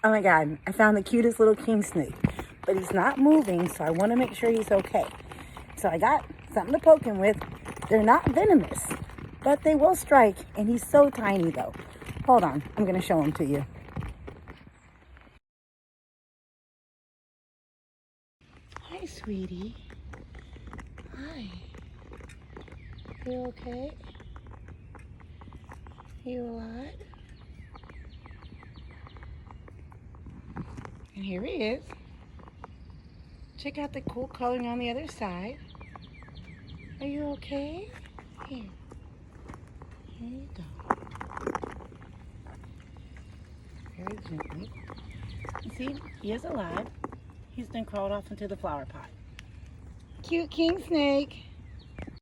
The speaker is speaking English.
Oh my God, I found the cutest little king snake, but he's not moving, so I want to make sure he's okay. So I got something to poke him with. They're not venomous, but they will strike, and he's so tiny though. Hold on, I'm gonna show him to you. Hi, sweetie. Hi. You okay? You alive? And here he is. Check out the cool coloring on the other side. Are you okay? Here. Here you go. Very gently. You see, he is alive. He's been crawled off into the flower pot. Cute king snake.